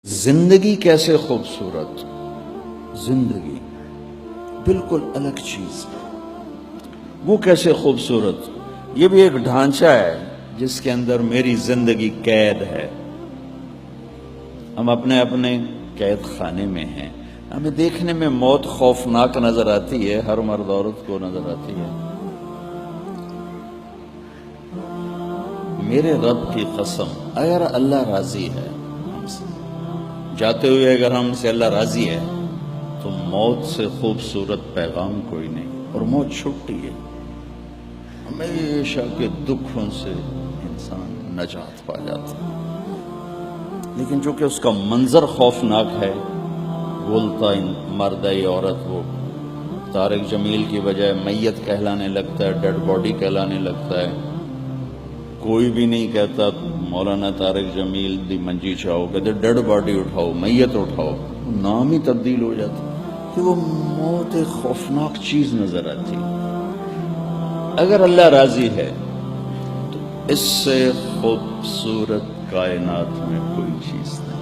زندگی کیسے خوبصورت، زندگی بالکل الگ چیز، وہ کیسے خوبصورت، یہ بھی ایک ڈھانچہ ہے جس کے اندر میری زندگی قید ہے۔ ہم اپنے اپنے قید خانے میں ہیں۔ ہمیں دیکھنے میں موت خوفناک نظر آتی ہے، ہر مرد عورت کو نظر آتی ہے۔ میرے رب کی قسم، اگر اللہ راضی ہے ہم سے، جاتے ہوئے اگر ہم سے اللہ راضی ہے تو موت سے خوبصورت پیغام کوئی نہیں، اور موت چھٹی ہے۔ ہمیشہ کے دکھوں سے انسان نجات پا جاتا ہے، لیکن چونکہ اس کا منظر خوفناک ہے، بولتا مرد ہے یا عورت، وہ طارق جمیل کی بجائے میت کہلانے لگتا ہے، ڈیڈ باڈی کہلانے لگتا ہے۔ کوئی بھی نہیں کہتا مولانا طارق جمیل دی منجی چاہو، کہتے ڈیڈ باڈی اٹھاؤ، میت اٹھاؤ۔ نام ہی تبدیل ہو جاتا کہ وہ موت ایک خوفناک چیز نظر آتی۔ اگر اللہ راضی ہے تو اس سے خوبصورت کائنات میں کوئی چیز نہیں۔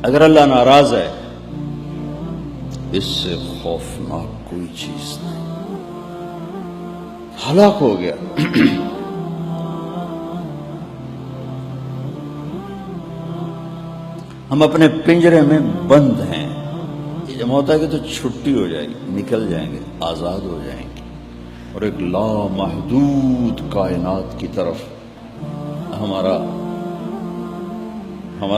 اگر اللہ ناراض ہے اس سے خوفناک کوئی چیز نہیں۔ ہلاک ہو گیا۔ ہم اپنے پنجرے میں بند ہیں۔ یہ جب ہوتا ہے کہ تو چھٹی ہو جائے گی، نکل جائیں گے، آزاد ہو جائیں گے، اور ایک لامحدود کائنات کی طرف ہمارا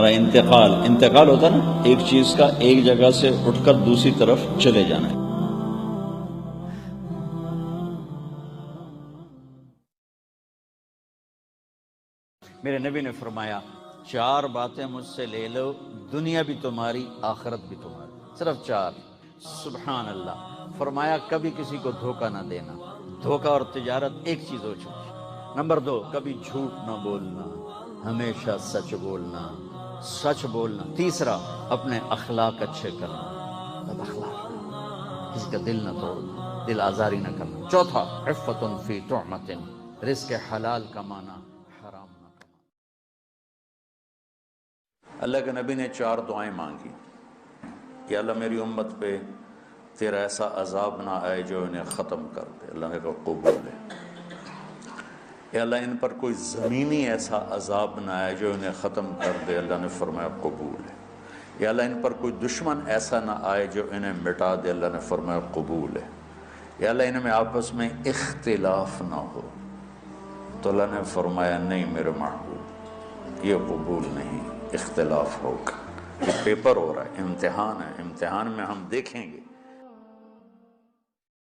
انتقال ہوتا نا، ایک چیز کا ایک جگہ سے اٹھ کر دوسری طرف چلے جانا ہے۔ میرے نبی نے فرمایا 4 باتیں مجھ سے لے لو، دنیا بھی تمہاری، آخرت بھی تمہاری، صرف 4۔ سبحان اللہ۔ فرمایا کبھی کسی کو دھوکہ نہ دینا، دھوکہ اور تجارت ایک چیز ہو چکی۔ نمبر 2، کبھی جھوٹ نہ بولنا، ہمیشہ سچ بولنا، سچ بولنا۔ تیسرا، اپنے اخلاق اچھے کرنا، اب اخلاق کسی کا دل نہ توڑنا، دل آزاری نہ کرنا۔ چوتھا، عفت فی طعمۃ، رزق حلال کمانا، حرام نہ کمانا۔ اللہ کے نبی نے 4 دعائیں مانگی کہ اللہ میری امت پہ تیرا ایسا عذاب نہ آئے جو انہیں ختم کر دے۔ اللہ نے کہا قبول ہے۔ اے اللہ ان پر کوئی زمینی ایسا عذاب نہ آئے جو انہیں ختم کر دے۔ اللہ نے فرمایا قبول ہے۔ یا اللہ ان پر کوئی دشمن ایسا نہ آئے جو انہیں مٹا دے۔ اللہ نے فرمایا قبول ہے۔ یا اللہ ان میں آپس میں اختلاف نہ ہو۔ تو اللہ نے فرمایا نہیں میرے محبوب، یہ قبول نہیں، اختلاف ہوگا۔ یہ پیپر ہو رہا ہے، امتحان ہے، امتحان میں ہم دیکھیں گے